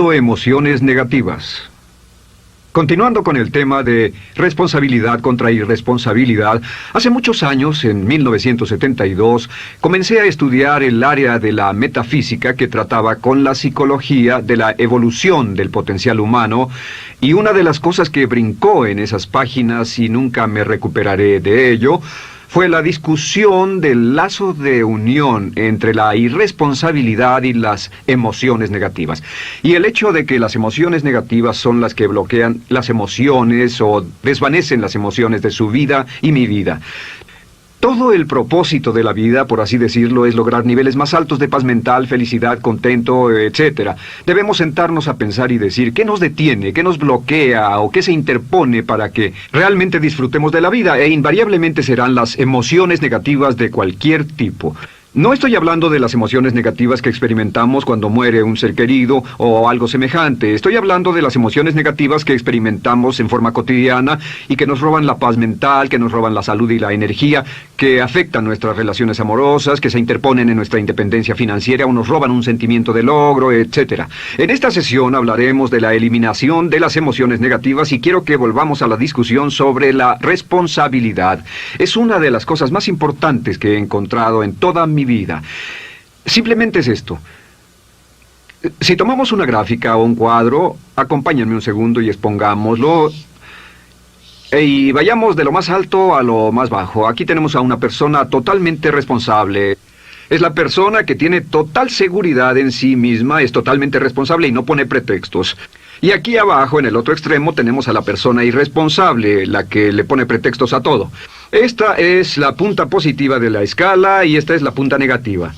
Emociones negativas. Continuando con el tema de responsabilidad contra irresponsabilidad, hace muchos años, en 1972, comencé a estudiar el área de la metafísica que trataba con la psicología de la evolución del potencial humano, y una de las cosas que brincó en esas páginas, y nunca me recuperaré de ello, fue la discusión del lazo de unión entre la irresponsabilidad y las emociones negativas. Y el hecho de que las emociones negativas son las que bloquean las emociones o desvanecen las emociones de su vida y mi vida. Todo el propósito de la vida, por así decirlo, es lograr niveles más altos de paz mental, felicidad, contento, etc. Debemos sentarnos a pensar y decir qué nos detiene, qué nos bloquea o qué se interpone para que realmente disfrutemos de la vida, e invariablemente serán las emociones negativas de cualquier tipo. No estoy hablando de las emociones negativas que experimentamos cuando muere un ser querido o algo semejante. Estoy hablando de las emociones negativas que experimentamos en forma cotidiana y que nos roban la paz mental, que nos roban la salud y la energía, que afectan nuestras relaciones amorosas, que se interponen en nuestra independencia financiera o nos roban un sentimiento de logro, etc. En esta sesión hablaremos de la eliminación de las emociones negativas y quiero que volvamos a la discusión sobre la responsabilidad. Es una de las cosas más importantes que he encontrado en toda mi vida. Simplemente es esto. Si tomamos una gráfica o un cuadro, acompáñenme un segundo y expongámoslo. Y vayamos de lo más alto a lo más bajo. Aquí tenemos a una persona totalmente responsable. Es la persona que tiene total seguridad en sí misma, es totalmente responsable y no pone pretextos. Y aquí abajo, en el otro extremo, tenemos a la persona irresponsable, la que le pone pretextos a todo. Esta es la punta positiva de la escala y esta es la punta negativa.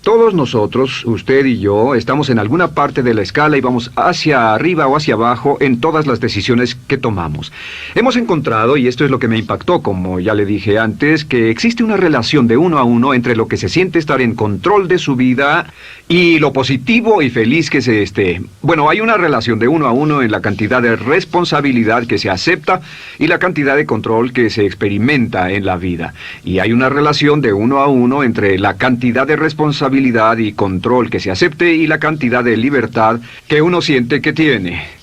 Todos nosotros, usted y yo, estamos en alguna parte de la escala y vamos hacia arriba o hacia abajo en todas las decisiones que tomamos. Hemos encontrado, y esto es lo que me impactó, como ya le dije antes, que existe una relación de uno a uno entre lo que se siente estar en control de su vida y lo positivo y feliz que se esté. Bueno, hay una relación de uno a uno en la cantidad de responsabilidad que se acepta y la cantidad de control que se experimenta en la vida. Y hay una relación de uno a uno entre la cantidad de responsabilidad y control que se acepte y la cantidad de libertad que uno siente que tiene.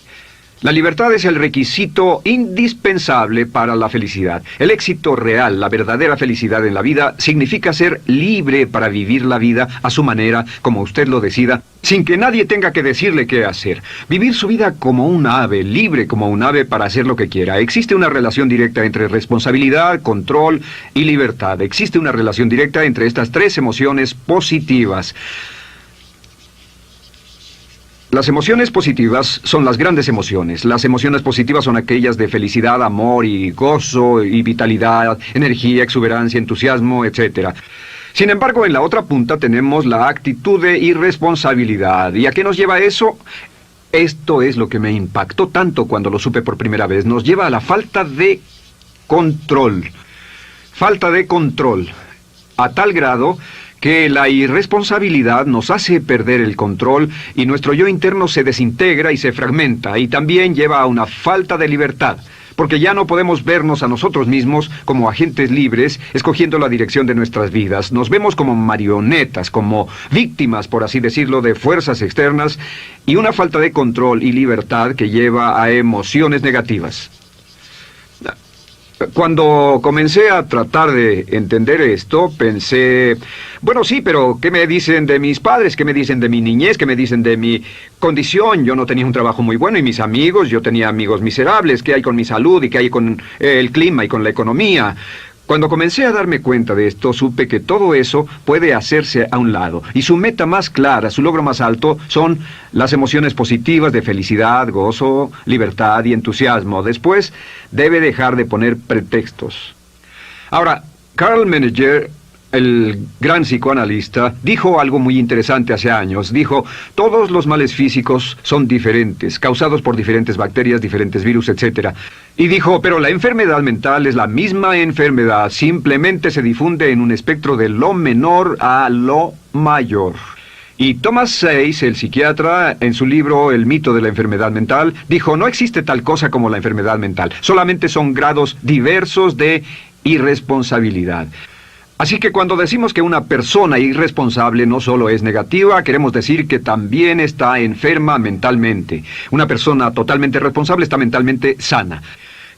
La libertad es el requisito indispensable para la felicidad. El éxito real, la verdadera felicidad en la vida, significa ser libre para vivir la vida a su manera, como usted lo decida, sin que nadie tenga que decirle qué hacer. Vivir su vida como un ave, libre como un ave para hacer lo que quiera. Existe una relación directa entre responsabilidad, control y libertad. Existe una relación directa entre estas tres emociones positivas. Las emociones positivas son las grandes emociones. Las emociones positivas son aquellas de felicidad, amor y gozo y vitalidad, energía, exuberancia, entusiasmo, etc. Sin embargo, en la otra punta tenemos la actitud de irresponsabilidad. ¿Y a qué nos lleva eso? Esto es lo que me impactó tanto cuando lo supe por primera vez. Nos lleva a la falta de control. Falta de control. A tal grado que la irresponsabilidad nos hace perder el control y nuestro yo interno se desintegra y se fragmenta, y también lleva a una falta de libertad, porque ya no podemos vernos a nosotros mismos como agentes libres, escogiendo la dirección de nuestras vidas. Nos vemos como marionetas, como víctimas, por así decirlo, de fuerzas externas, y una falta de control y libertad que lleva a emociones negativas. Cuando comencé a tratar de entender esto, pensé, bueno, sí, pero ¿qué me dicen de mis padres? ¿Qué me dicen de mi niñez? ¿Qué me dicen de mi condición? Yo no tenía un trabajo muy bueno y mis amigos, yo tenía amigos miserables. ¿Qué hay con mi salud y qué hay con el clima y con la economía? Cuando comencé a darme cuenta de esto, supe que todo eso puede hacerse a un lado. Y su meta más clara, su logro más alto, son las emociones positivas de felicidad, gozo, libertad y entusiasmo. Después, debe dejar de poner pretextos. Ahora, Carl Menninger, el gran psicoanalista, dijo algo muy interesante hace años. Dijo, todos los males físicos son diferentes, causados por diferentes bacterias, diferentes virus, etc. Y dijo, pero la enfermedad mental es la misma enfermedad, simplemente se difunde en un espectro de lo menor a lo mayor. Y Thomas Sayce, el psiquiatra, en su libro El mito de la enfermedad mental, dijo, no existe tal cosa como la enfermedad mental, solamente son grados diversos de irresponsabilidad. Así que cuando decimos que una persona irresponsable no solo es negativa, queremos decir que también está enferma mentalmente. Una persona totalmente responsable está mentalmente sana.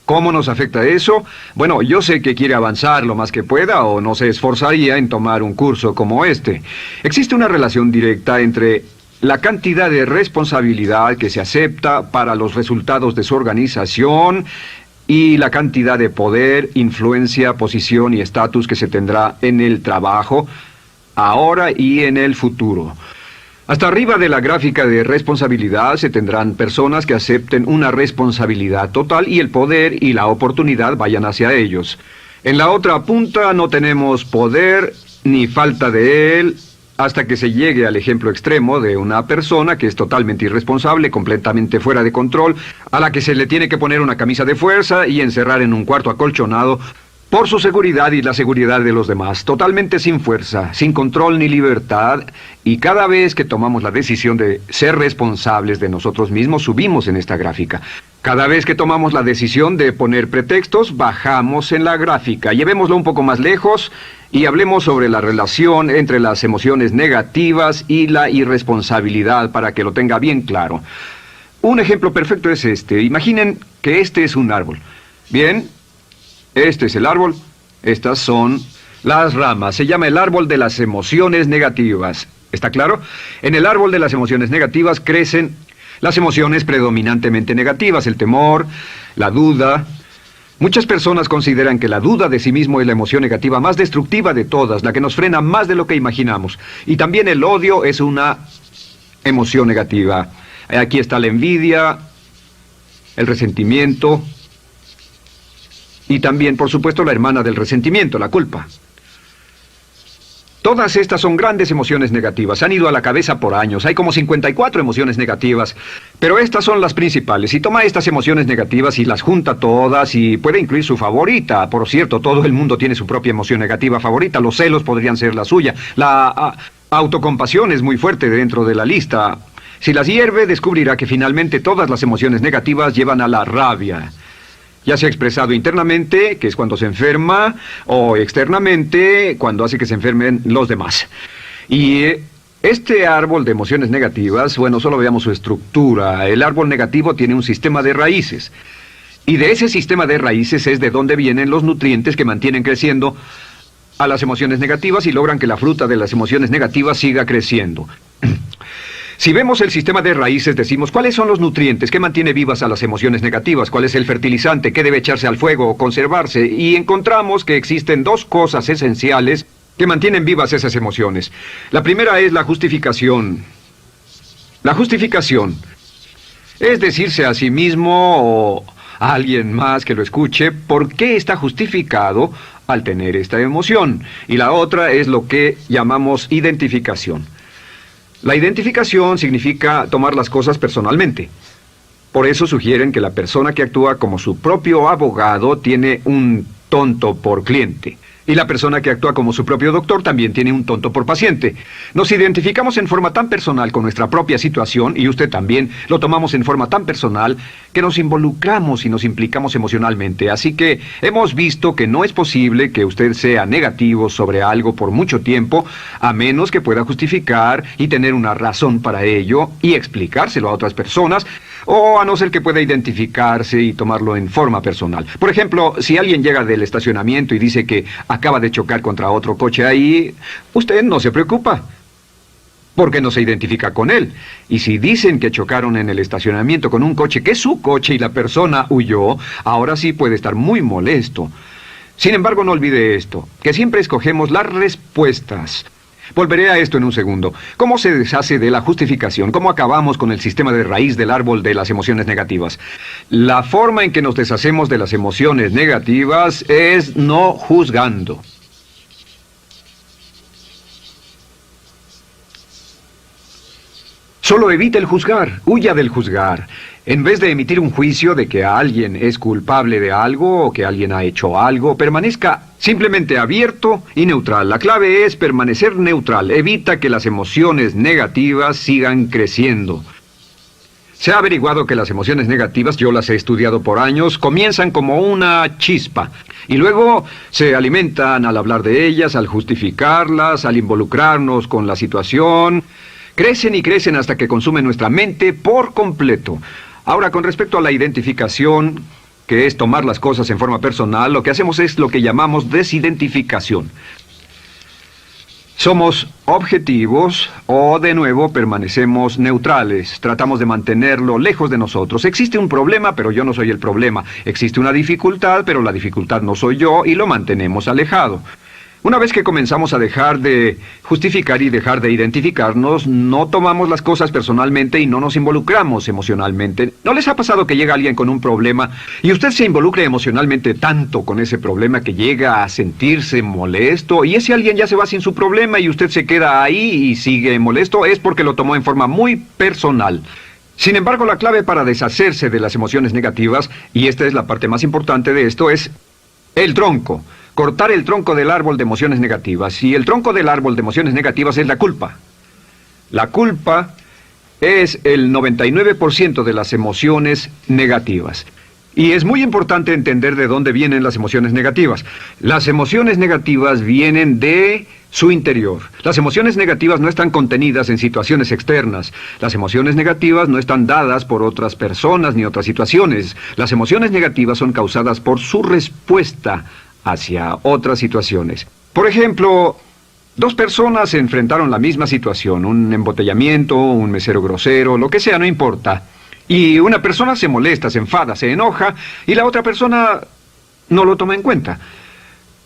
¿Cómo nos afecta eso? Bueno, yo sé que quiere avanzar lo más que pueda o no se esforzaría en tomar un curso como este. Existe una relación directa entre la cantidad de responsabilidad que se acepta para los resultados de su organización y la cantidad de poder, influencia, posición y estatus que se tendrá en el trabajo, ahora y en el futuro. Hasta arriba de la gráfica de responsabilidad se tendrán personas que acepten una responsabilidad total y el poder y la oportunidad vayan hacia ellos. En la otra punta no tenemos poder ni falta de él, hasta que se llegue al ejemplo extremo de una persona que es totalmente irresponsable, completamente fuera de control, a la que se le tiene que poner una camisa de fuerza y encerrar en un cuarto acolchonado por su seguridad y la seguridad de los demás, totalmente sin fuerza, sin control ni libertad, y cada vez que tomamos la decisión de ser responsables de nosotros mismos, subimos en esta gráfica. Cada vez que tomamos la decisión de poner pretextos, bajamos en la gráfica. Llevémoslo un poco más lejos y hablemos sobre la relación entre las emociones negativas y la irresponsabilidad para que lo tenga bien claro. Un ejemplo perfecto es este. Imaginen que este es un árbol. Bien, este es el árbol. Estas son las ramas. Se llama el árbol de las emociones negativas. ¿Está claro? En el árbol de las emociones negativas crecen las emociones predominantemente negativas, el temor, la duda. Muchas personas consideran que la duda de sí mismo es la emoción negativa más destructiva de todas, la que nos frena más de lo que imaginamos. Y también el odio es una emoción negativa. Aquí está la envidia, el resentimiento y también, por supuesto, la hermana del resentimiento, la culpa. Todas estas son grandes emociones negativas. Han ido a la cabeza por años. Hay como 54 emociones negativas. Pero estas son las principales. Si toma estas emociones negativas y las junta todas y puede incluir su favorita. Por cierto, todo el mundo tiene su propia emoción negativa favorita. Los celos podrían ser la suya. La autocompasión es muy fuerte dentro de la lista. Si las hierve, descubrirá que finalmente todas las emociones negativas llevan a la rabia. Ya sea expresado internamente, que es cuando se enferma, o externamente, cuando hace que se enfermen los demás. Y este árbol de emociones negativas, bueno, solo veamos su estructura. El árbol negativo tiene un sistema de raíces. Y de ese sistema de raíces es de donde vienen los nutrientes que mantienen creciendo a las emociones negativas y logran que la fruta de las emociones negativas siga creciendo. Si vemos el sistema de raíces, decimos, ¿cuáles son los nutrientes que mantiene vivas a las emociones negativas? ¿Cuál es el fertilizante? ¿Qué debe echarse al fuego o conservarse? Y encontramos que existen dos cosas esenciales que mantienen vivas esas emociones. La primera es la justificación. La justificación es decirse a sí mismo o a alguien más que lo escuche por qué está justificado al tener esta emoción. Y la otra es lo que llamamos identificación. La identificación significa tomar las cosas personalmente. Por eso sugieren que la persona que actúa como su propio abogado tiene un tonto por cliente. Y la persona que actúa como su propio doctor también tiene un tonto por paciente. Nos identificamos en forma tan personal con nuestra propia situación, y usted también, lo tomamos en forma tan personal, que nos involucramos y nos implicamos emocionalmente. Así que hemos visto que no es posible que usted sea negativo sobre algo por mucho tiempo, a menos que pueda justificar y tener una razón para ello y explicárselo a otras personas, o a no ser que pueda identificarse y tomarlo en forma personal. Por ejemplo, si alguien llega del estacionamiento y dice que acaba de chocar contra otro coche ahí, usted no se preocupa, porque no se identifica con él. Y si dicen que chocaron en el estacionamiento con un coche que es su coche y la persona huyó, ahora sí puede estar muy molesto. Sin embargo, no olvide esto, que siempre escogemos las respuestas. Volveré a esto en un segundo. ¿Cómo se deshace de la justificación? ¿Cómo acabamos con el sistema de raíz del árbol de las emociones negativas? La forma en que nos deshacemos de las emociones negativas es no juzgando. Solo evite el juzgar, huya del juzgar. En vez de emitir un juicio de que alguien es culpable de algo o que alguien ha hecho algo, permanezca simplemente abierto y neutral. La clave es permanecer neutral. Evita que las emociones negativas sigan creciendo. Se ha averiguado que las emociones negativas, yo las he estudiado por años, comienzan como una chispa y luego se alimentan al hablar de ellas, al justificarlas, al involucrarnos con la situación. Crecen y crecen hasta que consumen nuestra mente por completo. Ahora, con respecto a la identificación, que es tomar las cosas en forma personal, lo que hacemos es lo que llamamos desidentificación. Somos objetivos o, de nuevo, permanecemos neutrales. Tratamos de mantenerlo lejos de nosotros. Existe un problema, pero yo no soy el problema. Existe una dificultad, pero la dificultad no soy yo, y lo mantenemos alejado. Una vez que comenzamos a dejar de justificar y dejar de identificarnos, no tomamos las cosas personalmente y no nos involucramos emocionalmente. ¿No les ha pasado que llega alguien con un problema y usted se involucre emocionalmente tanto con ese problema que llega a sentirse molesto y ese alguien ya se va sin su problema y usted se queda ahí y sigue molesto? Es porque lo tomó en forma muy personal. Sin embargo, la clave para deshacerse de las emociones negativas, y esta es la parte más importante de esto, es el tronco. Cortar el tronco del árbol de emociones negativas. Y el tronco del árbol de emociones negativas es la culpa. La culpa es el 99% de las emociones negativas. Y es muy importante entender de dónde vienen las emociones negativas. Las emociones negativas vienen de su interior. Las emociones negativas no están contenidas en situaciones externas. Las emociones negativas no están dadas por otras personas ni otras situaciones. Las emociones negativas son causadas por su respuesta hacia otras situaciones. Por ejemplo, dos personas se enfrentaron la misma situación, un embotellamiento, un mesero grosero, lo que sea, no importa. Y una persona se molesta, se enfada, se enoja, y la otra persona no lo toma en cuenta.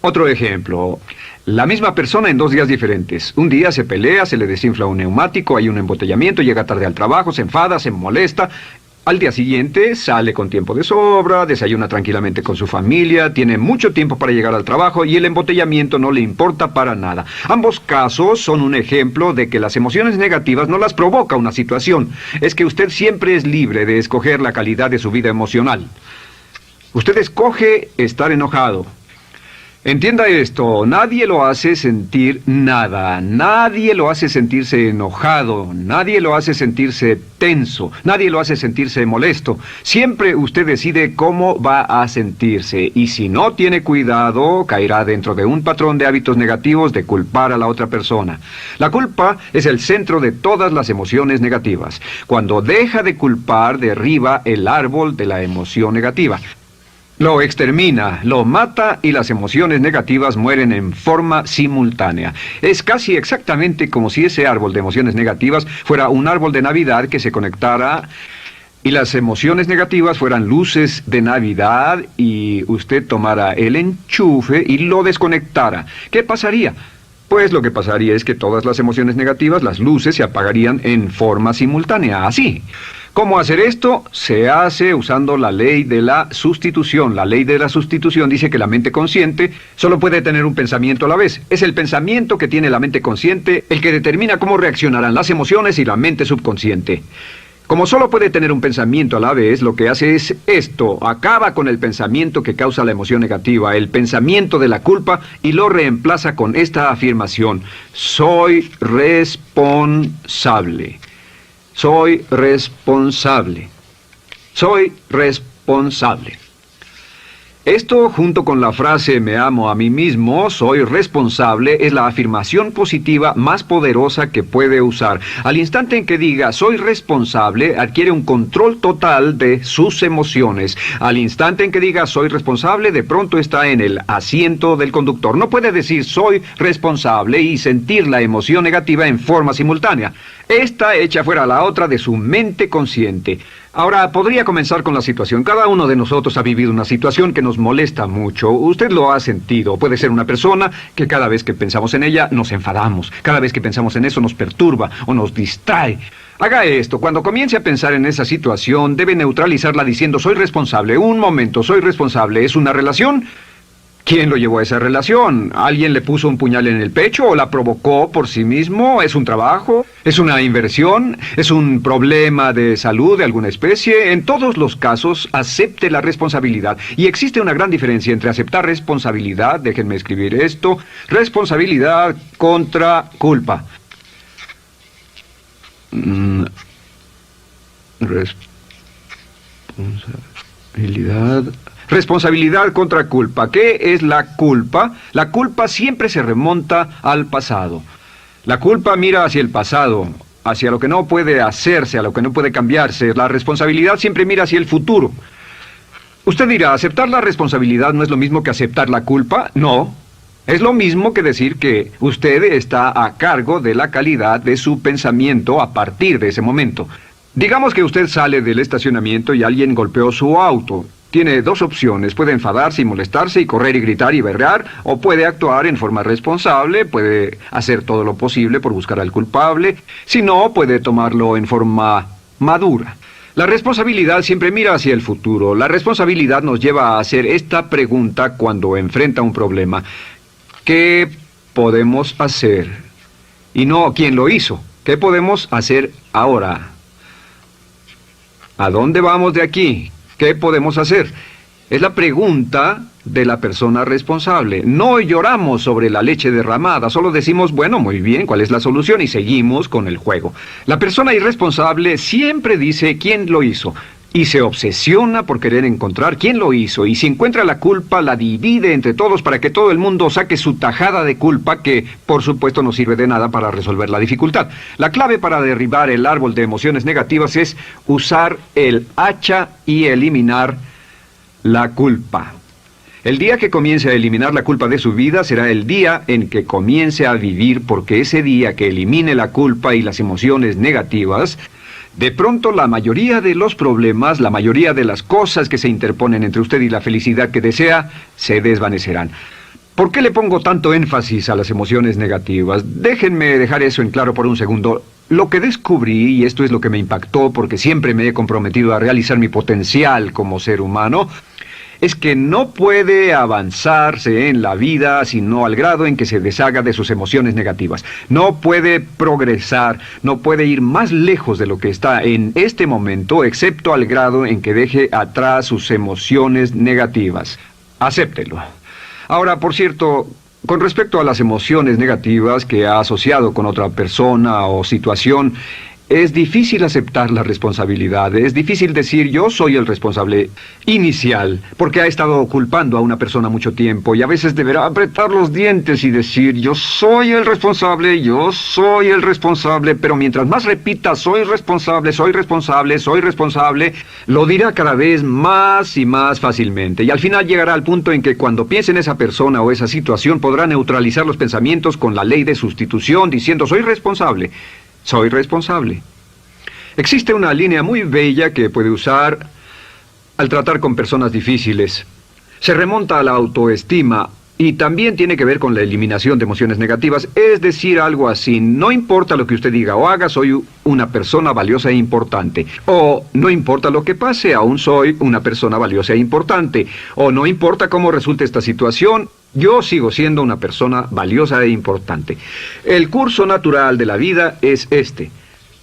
Otro ejemplo, la misma persona en 2 días diferentes. Un día se pelea, se le desinfla un neumático, hay un embotellamiento, llega tarde al trabajo, se enfada, se molesta. Al día siguiente sale con tiempo de sobra, desayuna tranquilamente con su familia, tiene mucho tiempo para llegar al trabajo y el embotellamiento no le importa para nada. Ambos casos son un ejemplo de que las emociones negativas no las provoca una situación. Es que usted siempre es libre de escoger la calidad de su vida emocional. Usted escoge estar enojado. Entienda esto, nadie lo hace sentir nada, nadie lo hace sentirse enojado, nadie lo hace sentirse tenso, nadie lo hace sentirse molesto. Siempre usted decide cómo va a sentirse y si no tiene cuidado, caerá dentro de un patrón de hábitos negativos de culpar a la otra persona. La culpa es el centro de todas las emociones negativas. Cuando deja de culpar, derriba el árbol de la emoción negativa. Lo extermina, lo mata y las emociones negativas mueren en forma simultánea. Es casi exactamente como si ese árbol de emociones negativas fuera un árbol de Navidad que se conectara y las emociones negativas fueran luces de Navidad y usted tomara el enchufe y lo desconectara. ¿Qué pasaría? Pues lo que pasaría es que todas las emociones negativas, las luces, se apagarían en forma simultánea, así. ¿Cómo hacer esto? Se hace usando la ley de la sustitución. La ley de la sustitución dice que la mente consciente solo puede tener un pensamiento a la vez. Es el pensamiento que tiene la mente consciente el que determina cómo reaccionarán las emociones y la mente subconsciente. Como solo puede tener un pensamiento a la vez, lo que hace es esto: acaba con el pensamiento que causa la emoción negativa, el pensamiento de la culpa, y lo reemplaza con esta afirmación: soy responsable. Soy responsable. Soy responsable. Esto, junto con la frase me amo a mí mismo, soy responsable, es la afirmación positiva más poderosa que puede usar. Al instante en que diga soy responsable, adquiere un control total de sus emociones. Al instante en que diga soy responsable, de pronto está en el asiento del conductor. No puede decir soy responsable y sentir la emoción negativa en forma simultánea. Esta echa fuera la otra de su mente consciente. Ahora, podría comenzar con la situación. Cada uno de nosotros ha vivido una situación que nos molesta mucho. Usted lo ha sentido. Puede ser una persona que cada vez que pensamos en ella nos enfadamos. Cada vez que pensamos en eso nos perturba o nos distrae. Haga esto. Cuando comience a pensar en esa situación, debe neutralizarla diciendo soy responsable. Un momento, soy responsable. ¿Es una relación? ¿Quién lo llevó a esa relación? ¿Alguien le puso un puñal en el pecho o la provocó por sí mismo? ¿Es un trabajo? ¿Es una inversión? ¿Es un problema de salud de alguna especie? En todos los casos, acepte la responsabilidad. Y existe una gran diferencia entre aceptar responsabilidad, déjenme escribir esto, responsabilidad contra culpa. Responsabilidad. Responsabilidad contra culpa. ¿Qué es la culpa? La culpa siempre se remonta al pasado. La culpa mira hacia el pasado, hacia lo que no puede hacerse, a lo que no puede cambiarse. La responsabilidad siempre mira hacia el futuro. Usted dirá, ¿aceptar la responsabilidad no es lo mismo que aceptar la culpa? No. Es lo mismo que decir que usted está a cargo de la calidad de su pensamiento a partir de ese momento. Digamos que usted sale del estacionamiento y alguien golpeó su auto. Tiene dos opciones: puede enfadarse y molestarse y correr y gritar y berrear, o puede actuar en forma responsable, puede hacer todo lo posible por buscar al culpable. Si no, puede tomarlo en forma madura. La responsabilidad siempre mira hacia el futuro. La responsabilidad nos lleva a hacer esta pregunta cuando enfrenta un problema: ¿qué podemos hacer? Y no quién lo hizo. ¿Qué podemos hacer ahora? ¿A dónde vamos de aquí? ¿Qué podemos hacer? Es la pregunta de la persona responsable. No lloramos sobre la leche derramada, solo decimos, bueno, muy bien, ¿cuál es la solución? Y seguimos con el juego. La persona irresponsable siempre dice quién lo hizo y se obsesiona por querer encontrar quién lo hizo, y si encuentra la culpa la divide entre todos para que todo el mundo saque su tajada de culpa, que por supuesto no sirve de nada para resolver la dificultad. La clave para derribar el árbol de emociones negativas es usar el hacha y eliminar la culpa. El día que comience a eliminar la culpa de su vida será el día en que comience a vivir, porque ese día que elimine la culpa y las emociones negativas, de pronto la mayoría de los problemas, la mayoría de las cosas que se interponen entre usted y la felicidad que desea, se desvanecerán. ¿Por qué le pongo tanto énfasis a las emociones negativas? Déjenme dejar eso en claro por un segundo. Lo que descubrí, y esto es lo que me impactó porque siempre me he comprometido a realizar mi potencial como ser humano, es que no puede avanzarse en la vida sino al grado en que se deshaga de sus emociones negativas. No puede progresar, no puede ir más lejos de lo que está en este momento, excepto al grado en que deje atrás sus emociones negativas. Acéptelo. Ahora, por cierto, con respecto a las emociones negativas que ha asociado con otra persona o situación, es difícil aceptar la responsabilidad. Es difícil decir yo soy el responsable inicial, porque ha estado culpando a una persona mucho tiempo y a veces deberá apretar los dientes y decir yo soy el responsable, pero mientras más repita soy responsable, lo dirá cada vez más y más fácilmente. Y al final llegará al punto en que cuando piense en esa persona o esa situación podrá neutralizar los pensamientos con la ley de sustitución diciendo soy responsable. Soy responsable. Existe una línea muy bella que puede usar al tratar con personas difíciles. Se remonta a la autoestima y también tiene que ver con la eliminación de emociones negativas. Es decir, algo así: no importa lo que usted diga o haga, soy una persona valiosa e importante. O no importa lo que pase, aún soy una persona valiosa e importante. O no importa cómo resulte esta situación, yo sigo siendo una persona valiosa e importante. El curso natural de la vida es este.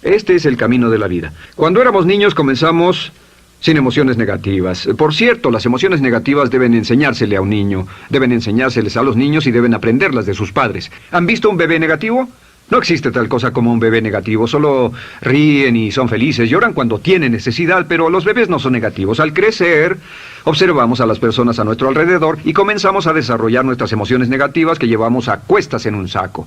Este es el camino de la vida. Cuando éramos niños comenzamos sin emociones negativas. Por cierto, las emociones negativas deben enseñársele a un niño. Deben enseñárseles a los niños y deben aprenderlas de sus padres. ¿Han visto un bebé negativo? No existe tal cosa como un bebé negativo. Solo ríen y son felices. Lloran cuando tienen necesidad, pero los bebés no son negativos. Al crecer, observamos a las personas a nuestro alrededor y comenzamos a desarrollar nuestras emociones negativas que llevamos a cuestas en un saco.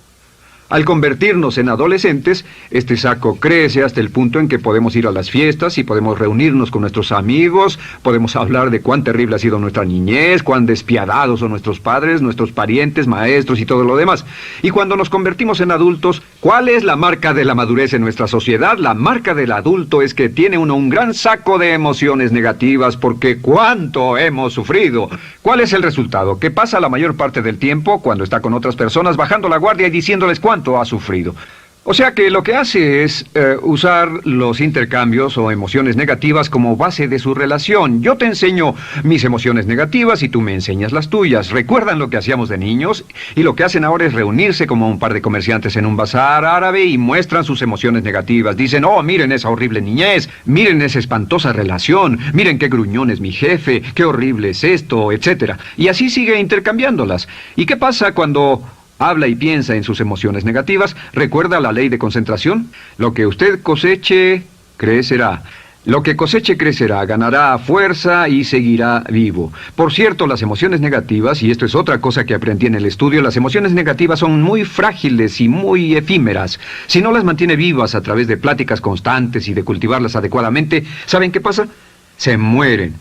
Al convertirnos en adolescentes, este saco crece hasta el punto en que podemos ir a las fiestas y podemos reunirnos con nuestros amigos, podemos hablar de cuán terrible ha sido nuestra niñez, cuán despiadados son nuestros padres, nuestros parientes, maestros y todo lo demás. Y cuando nos convertimos en adultos, ¿cuál es la marca de la madurez en nuestra sociedad? La marca del adulto es que tiene uno un gran saco de emociones negativas, porque ¿cuánto hemos sufrido? ¿Cuál es el resultado? Que pasa la mayor parte del tiempo, cuando está con otras personas, bajando la guardia y diciéndoles cuánto ha sufrido. O sea que lo que hace es usar los intercambios o emociones negativas como base de su relación. Yo te enseño mis emociones negativas y tú me enseñas las tuyas. ¿Recuerdan lo que hacíamos de niños? Y lo que hacen ahora es reunirse como un par de comerciantes en un bazar árabe y muestran sus emociones negativas. Dicen, oh, miren esa horrible niñez, miren esa espantosa relación, miren qué gruñón es mi jefe, qué horrible es esto, etc. Y así sigue intercambiándolas. ¿Y qué pasa cuando habla y piensa en sus emociones negativas? ¿Recuerda la ley de concentración? Lo que usted coseche, crecerá. Lo que coseche crecerá, ganará fuerza y seguirá vivo. Por cierto, las emociones negativas, y esto es otra cosa que aprendí en el estudio, las emociones negativas son muy frágiles y muy efímeras. Si no las mantiene vivas a través de pláticas constantes y de cultivarlas adecuadamente, ¿saben qué pasa? Se mueren.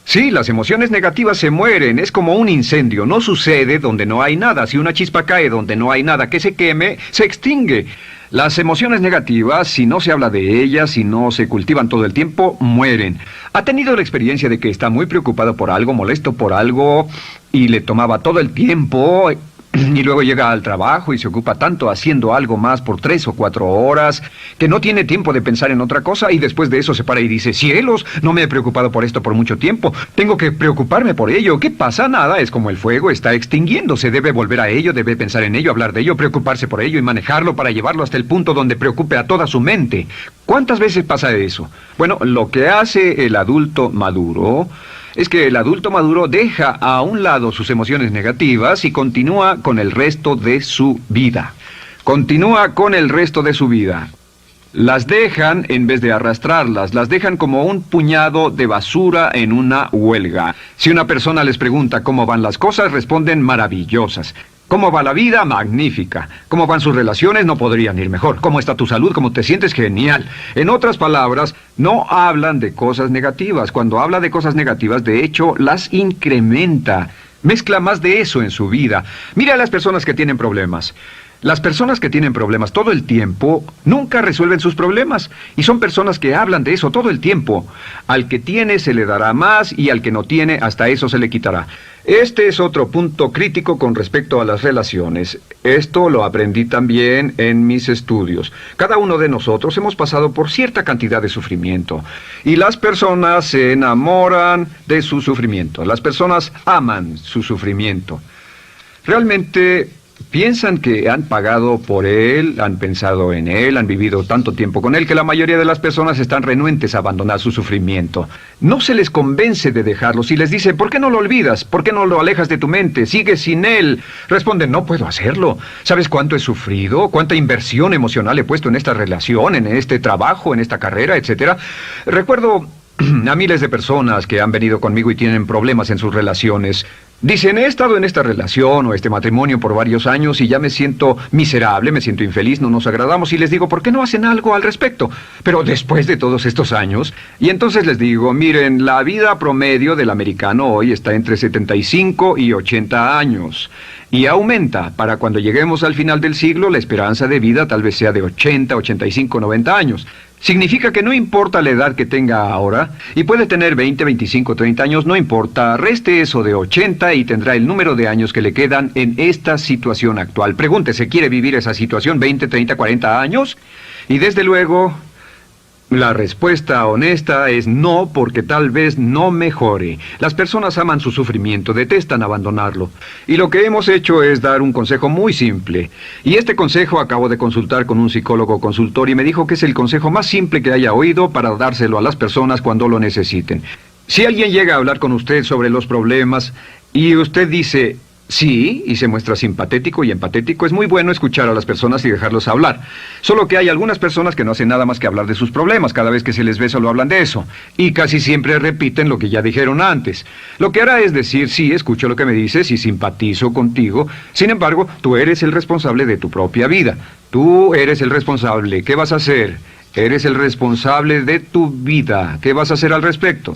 Sí, las emociones negativas se mueren, es como un incendio, no sucede donde no hay nada. Si una chispa cae donde no hay nada que se queme, se extingue. Las emociones negativas, si no se habla de ellas, si no se cultivan todo el tiempo, mueren. ¿Ha tenido la experiencia de que está muy preocupado por algo, molesto por algo, y le tomaba todo el tiempo, y luego llega al trabajo y se ocupa tanto haciendo algo más por 3 o 4 horas, que no tiene tiempo de pensar en otra cosa, y después de eso se para y dice, cielos, no me he preocupado por esto por mucho tiempo, tengo que preocuparme por ello? ¿Qué pasa? Nada, es como el fuego, está extinguiéndose, debe volver a ello, debe pensar en ello, hablar de ello, preocuparse por ello y manejarlo para llevarlo hasta el punto donde preocupe a toda su mente. ¿Cuántas veces pasa eso? Bueno, lo que hace el adulto maduro es que el adulto maduro deja a un lado sus emociones negativas y continúa con el resto de su vida. Continúa con el resto de su vida. Las dejan en vez de arrastrarlas, las dejan como un puñado de basura en una huelga. Si una persona les pregunta cómo van las cosas, responden maravillosas. ¿Cómo va la vida? Magnífica. ¿Cómo van sus relaciones? No podrían ir mejor. ¿Cómo está tu salud? ¿Cómo te sientes? Genial. En otras palabras, no hablan de cosas negativas. Cuando habla de cosas negativas, de hecho, las incrementa. Mezcla más de eso en su vida. Mira a las personas que tienen problemas. Las personas que tienen problemas todo el tiempo nunca resuelven sus problemas, y son personas que hablan de eso todo el tiempo. Al que tiene se le dará más, y al que no tiene hasta eso se le quitará. Este es otro punto crítico con respecto a las relaciones. Esto lo aprendí también en mis estudios. Cada uno de nosotros hemos pasado por cierta cantidad de sufrimiento, y las personas se enamoran de su sufrimiento. Las personas aman su sufrimiento. Realmente piensan que han pagado por él, han pensado en él, han vivido tanto tiempo con él, que la mayoría de las personas están renuentes a abandonar su sufrimiento. No se les convence de dejarlo. Si les dicen, ¿por qué no lo olvidas? ¿Por qué no lo alejas de tu mente? ¿Sigues sin él? Responden, no puedo hacerlo. ¿Sabes cuánto he sufrido? ¿Cuánta inversión emocional he puesto en esta relación, en este trabajo, en esta carrera, etcétera? Recuerdo a miles de personas que han venido conmigo y tienen problemas en sus relaciones. Dicen, he estado en esta relación o este matrimonio por varios años y ya me siento miserable, me siento infeliz, no nos agradamos, y les digo, ¿por qué no hacen algo al respecto? Pero después de todos estos años, y entonces les digo, miren, la vida promedio del americano hoy está entre 75 y 80 años. Y aumenta. Para cuando lleguemos al final del siglo, la esperanza de vida tal vez sea de 80, 85, 90 años. Significa que no importa la edad que tenga ahora, y puede tener 20, 25, 30 años, no importa, reste eso de 80 y tendrá el número de años que le quedan en esta situación actual. Pregúntese, ¿quiere vivir esa situación 20, 30, 40 años? Y desde luego, la respuesta honesta es no, porque tal vez no mejore. Las personas aman su sufrimiento, detestan abandonarlo. Y lo que hemos hecho es dar un consejo muy simple. Y este consejo acabo de consultar con un psicólogo consultor y me dijo que es el consejo más simple que haya oído para dárselo a las personas cuando lo necesiten. Si alguien llega a hablar con usted sobre los problemas y usted dice sí, y se muestra simpatético y empatético, es muy bueno escuchar a las personas y dejarlos hablar. Solo que hay algunas personas que no hacen nada más que hablar de sus problemas. Cada vez que se les ve solo hablan de eso. Y casi siempre repiten lo que ya dijeron antes. Lo que hará es decir, sí, escucho lo que me dices y simpatizo contigo. Sin embargo, tú eres el responsable de tu propia vida. Tú eres el responsable. ¿Qué vas a hacer? Eres el responsable de tu vida. ¿Qué vas a hacer al respecto?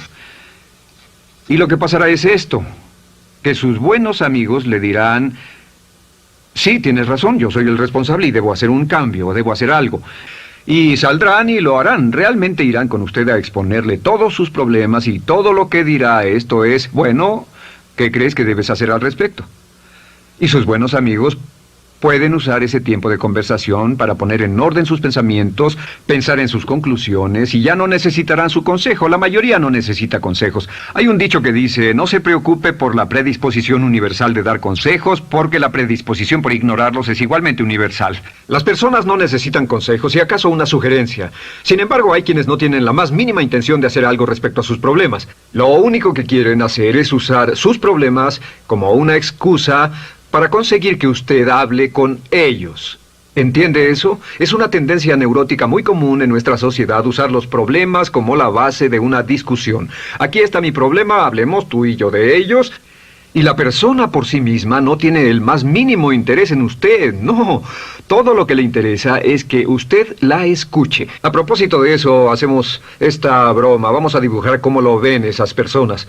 Y lo que pasará es esto, que sus buenos amigos le dirán, sí, tienes razón, yo soy el responsable y debo hacer un cambio, debo hacer algo. Y saldrán y lo harán, realmente irán con usted a exponerle todos sus problemas y todo lo que dirá esto es, bueno, ¿qué crees que debes hacer al respecto? Y sus buenos amigos pueden usar ese tiempo de conversación para poner en orden sus pensamientos, pensar en sus conclusiones, y ya no necesitarán su consejo. La mayoría no necesita consejos. Hay un dicho que dice, no se preocupe por la predisposición universal de dar consejos, porque la predisposición por ignorarlos es igualmente universal. Las personas no necesitan consejos, si acaso una sugerencia. Sin embargo, hay quienes no tienen la más mínima intención de hacer algo respecto a sus problemas. Lo único que quieren hacer es usar sus problemas como una excusa para conseguir que usted hable con ellos. ¿Entiende eso? Es una tendencia neurótica muy común en nuestra sociedad usar los problemas como la base de una discusión. Aquí está mi problema, hablemos tú y yo de ellos. Y la persona por sí misma no tiene el más mínimo interés en usted, no. Todo lo que le interesa es que usted la escuche. A propósito de eso, hacemos esta broma. Vamos a dibujar cómo lo ven esas personas.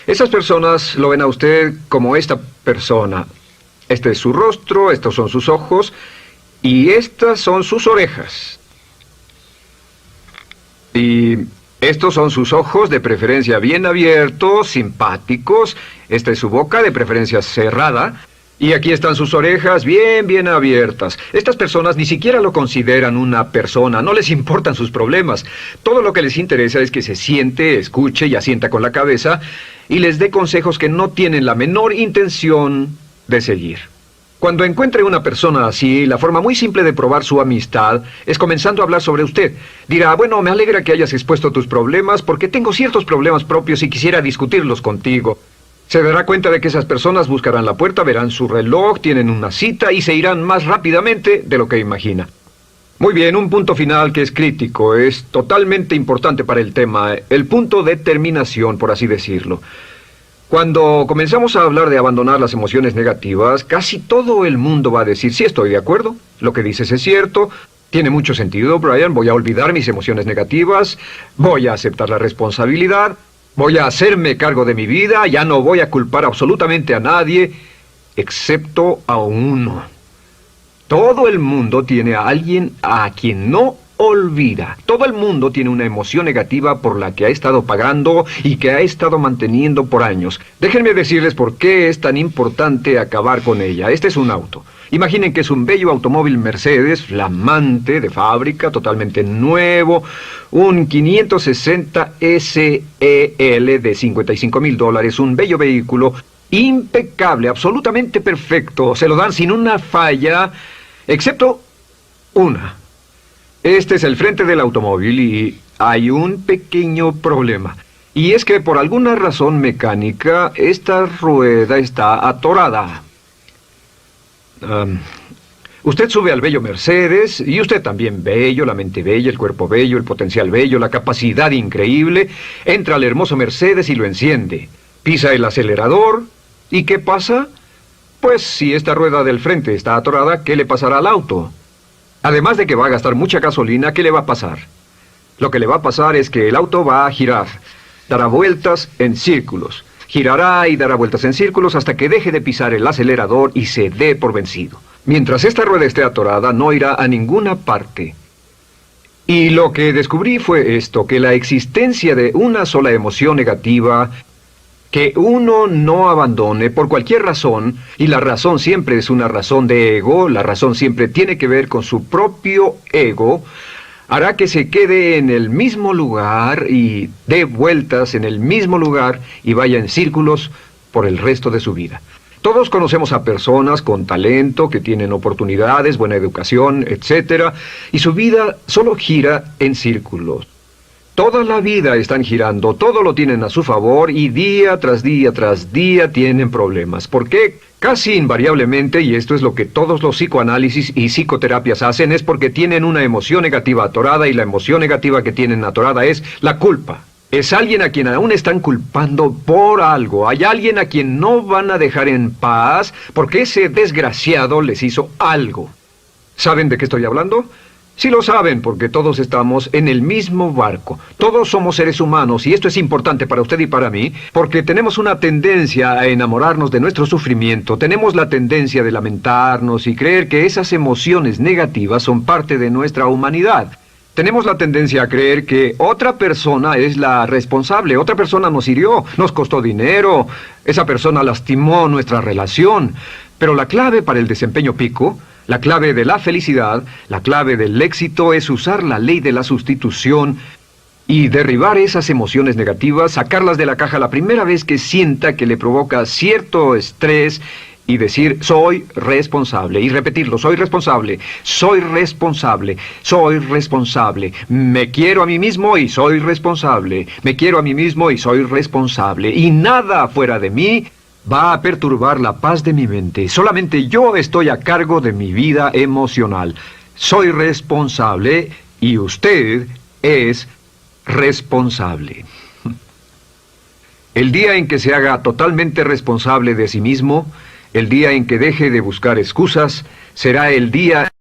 Esas personas lo ven a usted como esta persona. Este es su rostro, estos son sus ojos y estas son sus orejas. Y estos son sus ojos, de preferencia bien abiertos, simpáticos. Esta es su boca, de preferencia cerrada. Y aquí están sus orejas bien abiertas. Estas personas ni siquiera lo consideran una persona, no les importan sus problemas. Todo lo que les interesa es que se siente, escuche y asienta con la cabeza y les dé consejos que no tienen la menor intención de seguir. Cuando encuentre una persona así, la forma muy simple de probar su amistad es comenzando a hablar sobre usted. Dirá, bueno, me alegra que hayas expuesto tus problemas porque tengo ciertos problemas propios y quisiera discutirlos contigo. Se dará cuenta de que esas personas buscarán la puerta, verán su reloj, tienen una cita y se irán más rápidamente de lo que imagina. Muy bien, un punto final que es crítico, es totalmente importante para el tema, el punto de terminación, por así decirlo. Cuando comenzamos a hablar de abandonar las emociones negativas, casi todo el mundo va a decir, sí, estoy de acuerdo, lo que dices es cierto, tiene mucho sentido, Brian, voy a olvidar mis emociones negativas, voy a aceptar la responsabilidad, voy a hacerme cargo de mi vida, ya no voy a culpar absolutamente a nadie, excepto a uno. Todo el mundo tiene a alguien a quien no olvida. Todo el mundo tiene una emoción negativa por la que ha estado pagando y que ha estado manteniendo por años. Déjenme decirles por qué es tan importante acabar con ella. Este es un auto. Imaginen que es un bello automóvil Mercedes, flamante, de fábrica, totalmente nuevo, un 560 SEL de $55,000, un bello vehículo, impecable, absolutamente perfecto. Se lo dan sin una falla, excepto una. Este es el frente del automóvil y hay un pequeño problema. Y es que por alguna razón mecánica, esta rueda está atorada. Usted sube al bello Mercedes, y usted también bello, la mente bella, el cuerpo bello, el potencial bello, la capacidad increíble. Entra al hermoso Mercedes y lo enciende. Pisa el acelerador, ¿y qué pasa? Pues si esta rueda del frente está atorada, ¿qué le pasará al auto? Además de que va a gastar mucha gasolina, ¿qué le va a pasar? Lo que le va a pasar es que el auto va a girar, dará vueltas en círculos. Girará y dará vueltas en círculos hasta que deje de pisar el acelerador y se dé por vencido. Mientras esta rueda esté atorada, no irá a ninguna parte. Y lo que descubrí fue esto, que la existencia de una sola emoción negativa que uno no abandone por cualquier razón, y la razón siempre es una razón de ego, la razón siempre tiene que ver con su propio ego, hará que se quede en el mismo lugar y dé vueltas en el mismo lugar y vaya en círculos por el resto de su vida. Todos conocemos a personas con talento, que tienen oportunidades, buena educación, etc., y su vida solo gira en círculos. Toda la vida están girando, todo lo tienen a su favor y día tras día tras día tienen problemas. ¿Por qué? Casi invariablemente, y esto es lo que todos los psicoanálisis y psicoterapias hacen, es porque tienen una emoción negativa atorada y la emoción negativa que tienen atorada es la culpa. Es alguien a quien aún están culpando por algo. Hay alguien a quien no van a dejar en paz porque ese desgraciado les hizo algo. ¿Saben de qué estoy hablando? Sí lo saben, porque todos estamos en el mismo barco. Todos somos seres humanos, y esto es importante para usted y para mí, porque tenemos una tendencia a enamorarnos de nuestro sufrimiento. Tenemos la tendencia de lamentarnos y creer que esas emociones negativas son parte de nuestra humanidad. Tenemos la tendencia a creer que otra persona es la responsable. Otra persona nos hirió, nos costó dinero, esa persona lastimó nuestra relación. Pero la clave para el desempeño pico, la clave de la felicidad, la clave del éxito es usar la ley de la sustitución y derribar esas emociones negativas, sacarlas de la caja la primera vez que sienta que le provoca cierto estrés y decir, soy responsable, y repetirlo, soy responsable, soy responsable, soy responsable, me quiero a mí mismo y soy responsable, me quiero a mí mismo y soy responsable, y nada fuera de mí va a perturbar la paz de mi mente. Solamente yo estoy a cargo de mi vida emocional. Soy responsable y usted es responsable. El día en que se haga totalmente responsable de sí mismo, el día en que deje de buscar excusas, será el día